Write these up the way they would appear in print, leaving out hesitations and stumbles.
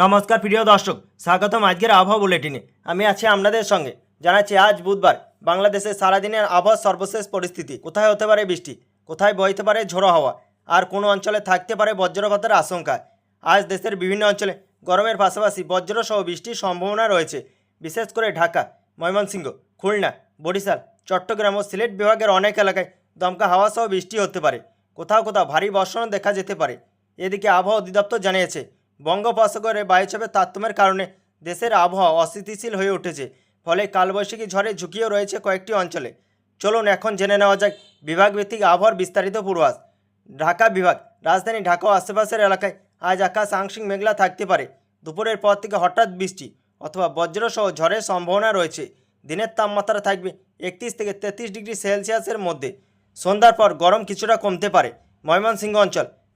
নমস্কার প্রিয় দর্শক, স্বাগতম আজকের আবহাওয়া বুলেটিনে। আমি আছি আপনাদের সঙ্গে। জানাচ্ছি আজ বুধবার বাংলাদেশের সারাদিনের আবহাওয়ার সর্বশেষ পরিস্থিতি। কোথায় হতে পারে বৃষ্টি, কোথায় বইতে পারে ঝোড়ো হাওয়া, আর কোন অঞ্চলে থাকতে পারে বজ্রপাতের আশঙ্কা। আজ দেশের বিভিন্ন অঞ্চলে গরমের পাশাপাশি বজ্রসহ বৃষ্টির সম্ভাবনা রয়েছে। বিশেষ করে ঢাকা, ময়মনসিংহ, খুলনা, বরিশাল, চট্টগ্রাম ও সিলেট বিভাগের অনেক এলাকায় দমকা হাওয়া সহ বৃষ্টি হতে পারে। কোথাও কোথাও ভারী বর্ষণও দেখা যেতে পারে। এদিকে আবহাওয়া অধিদপ্তর জানিয়েছে, বঙ্গোপসাগরে বায়ুচাপের তারতম্যের কারণে দেশের আবহাওয়া অস্থিতিশীল হয়ে উঠেছে। ফলে কালবৈশাখী ঝড়ের ঝুঁকিও রয়েছে কয়েকটি অঞ্চলে। চলুন এখন জেনে নেওয়া যাক বিভাগভিত্তিক আবহাওয়ার বিস্তারিত পূর্বাভাস। ঢাকা বিভাগ, রাজধানী ঢাকা ও আশেপাশের এলাকায় আজ আকাশ আংশিক মেঘলা থাকতে পারে। দুপুরের পর থেকে হঠাৎ বৃষ্টি অথবা বজ্রসহ ঝড়ের সম্ভাবনা রয়েছে। দিনের তাপমাত্রা থাকবে 31 থেকে 33 ডিগ্রি সেলসিয়াসের মধ্যে। সন্ধ্যার পর গরম কিছুটা কমতে পারে।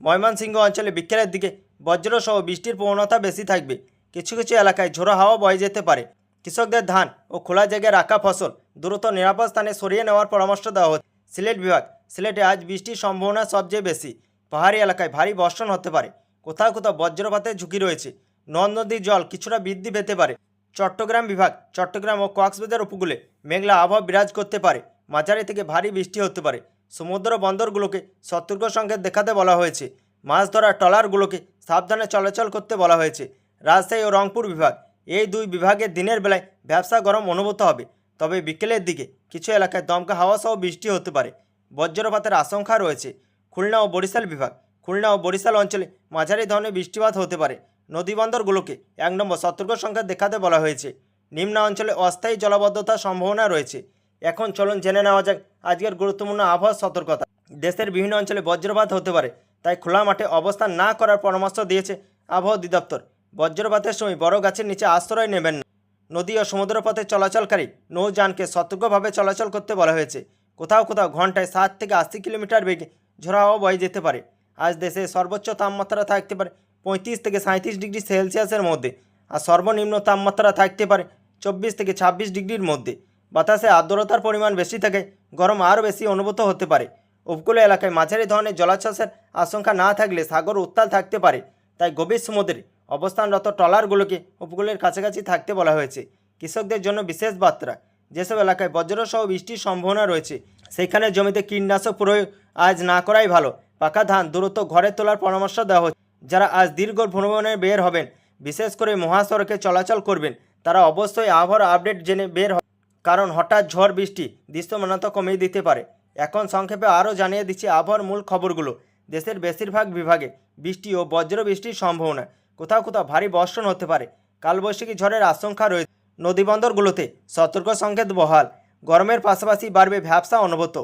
ময়মনসিংহ অঞ্চলে বিকেলের দিকে বজ্রসহ বৃষ্টির প্রবণতা বেশি থাকবে। কিছু কিছু এলাকায় ঝোড়ো হাওয়া বয়ে যেতে পারে। কৃষকদের ধান ও খোলা জায়গায় রাখা ফসল দ্রুত নিরাপদ স্থানে সরিয়ে নেওয়ার পরামর্শ দেওয়া হচ্ছে। সিলেট বিভাগ, সিলেটে আজ বৃষ্টির সম্ভাবনা সবচেয়ে বেশি। পাহাড়ি এলাকায় ভারী বর্ষণ হতে পারে। কোথাও কোথাও বজ্রপাতের ঝুঁকি রয়েছে। নদ নদীর জল কিছুটা বৃদ্ধি পেতে পারে। চট্টগ্রাম বিভাগ, চট্টগ্রাম ও কক্সবাজার উপকূলে মেঘলা আবহাওয়া বিরাজ করতে পারে। মাঝারি থেকে ভারী বৃষ্টি হতে পারে। সমুদ্র বন্দরগুলোকে সতর্ক সংকেত দেখাতে বলা হয়েছে। মাছ ধরার ট্রলারগুলোকে সাবধানে চলাচল করতে বলা হয়েছে। রাজশাহী ও রংপুর বিভাগ, এই দুই বিভাগে দিনের বেলায় ব্যবসা গরম অনুভূত হবে। তবে বিকেলের দিকে কিছু এলাকায় দমকা হাওয়া সহ বৃষ্টি হতে পারে। বজ্রপাতের আশঙ্কা রয়েছে। খুলনা ও বরিশাল বিভাগ, খুলনা ও বরিশাল অঞ্চলে মাঝারি ধরনের বৃষ্টিপাত হতে পারে। নদীবন্দরগুলোকে 1 নম্বর সতর্ক সংকেত দেখাতে বলা হয়েছে। নিম্ন অঞ্চলে অস্থায়ী জলাবদ্ধতার সম্ভাবনা রয়েছে। এখন চলুন জেনে নেওয়া যাক আজকের গুরুত্বপূর্ণ আবহাওয়ার সতর্কতা। দেশের বিভিন্ন অঞ্চলে বজ্রপাত হতে পারে, তাই খোলা মাঠে অবস্থান না করার পরামর্শ দিয়েছে আবহাওয়া অধিদপ্তর। বজ্রপাতের সময় বড় গাছের নিচে আশ্রয় নেবেন না। নদী ও সমুদ্রপথে চলাচলকারী নৌযানকে সতর্কভাবে চলাচল করতে বলা হয়েছে। কোথাও কোথাও ঘন্টায় 60 থেকে 80 কিলোমিটার বেগে ঝোড়ো হাওয়া বয়ে যেতে পারে। আজ দেশে সর্বোচ্চ তাপমাত্রা থাকতে পারে 35 থেকে 37 ডিগ্রি সেলসিয়াসের মধ্যে, আর সর্বনিম্ন তাপমাত্রা থাকতে পারে 24 থেকে 26 ডিগ্রির মধ্যে। বাতাসে আর্দ্রতার পরিমাণ বেশি থাকে গরম আরও বেশি অনুভূত হতে পারে। উপকূলীয় এলাকায় মাঝারি ধরনের জলোচ্ছ্বাসের আশঙ্কা না থাকলে সাগর উত্তাল থাকতে পারে। তাই গভীর সমুদ্রে অবস্থানরত ট্রলারগুলোকে উপকূলের কাছাকাছি থাকতে বলা হয়েছে। কৃষকদের জন্য বিশেষ বার্তা, যেসব এলাকায় বজ্রসহ বৃষ্টির সম্ভাবনা রয়েছে সেখানে জমিতে কীটনাশক প্রয়োগ আজ না করাই ভালো। পাকা ধান দ্রুত ঘরে তোলার পরামর্শ দেওয়া হচ্ছে। যারা আজ দীর্ঘ ভ্রমণে বের হবেন, বিশেষ করে মহাসড়কে চলাচল করবেন, তারা অবশ্যই আবহাওয়ার আপডেট জেনে বের হবে, কারণ হঠাৎ ঝড় বৃষ্টি দৃশ্যমানতা কমিয়ে দিতে পারে। এখন সংক্ষেপে আরও জানিয়ে দিচ্ছি আবহাওয়ার মূল খবরগুলো। দেশের বেশিরভাগ বিভাগে বৃষ্টি ও বজ্র বৃষ্টির সম্ভাবনা। কোথাও কোথাও ভারী বর্ষণ হতে পারে। কালবৈশাখী ঝড়ের আশঙ্কা রয়েছে। নদীবন্দরগুলোতে সতর্ক সংকেত বহাল। গরমের পাশাপাশি বাড়বে ভ্যাপসা অনুভূত।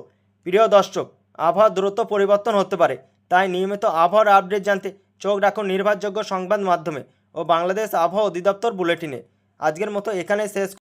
প্রিয় দর্শক, আবহাওয়া দ্রুত পরিবর্তন হতে পারে, তাই নিয়মিত আবহাওয়ার আপডেট জানতে চোখ রাখুন নির্ভরযোগ্য সংবাদ মাধ্যমে ও বাংলাদেশ আবহাওয়া অধিদপ্তর বুলেটিনে। আজকের মতো এখানে শেষ।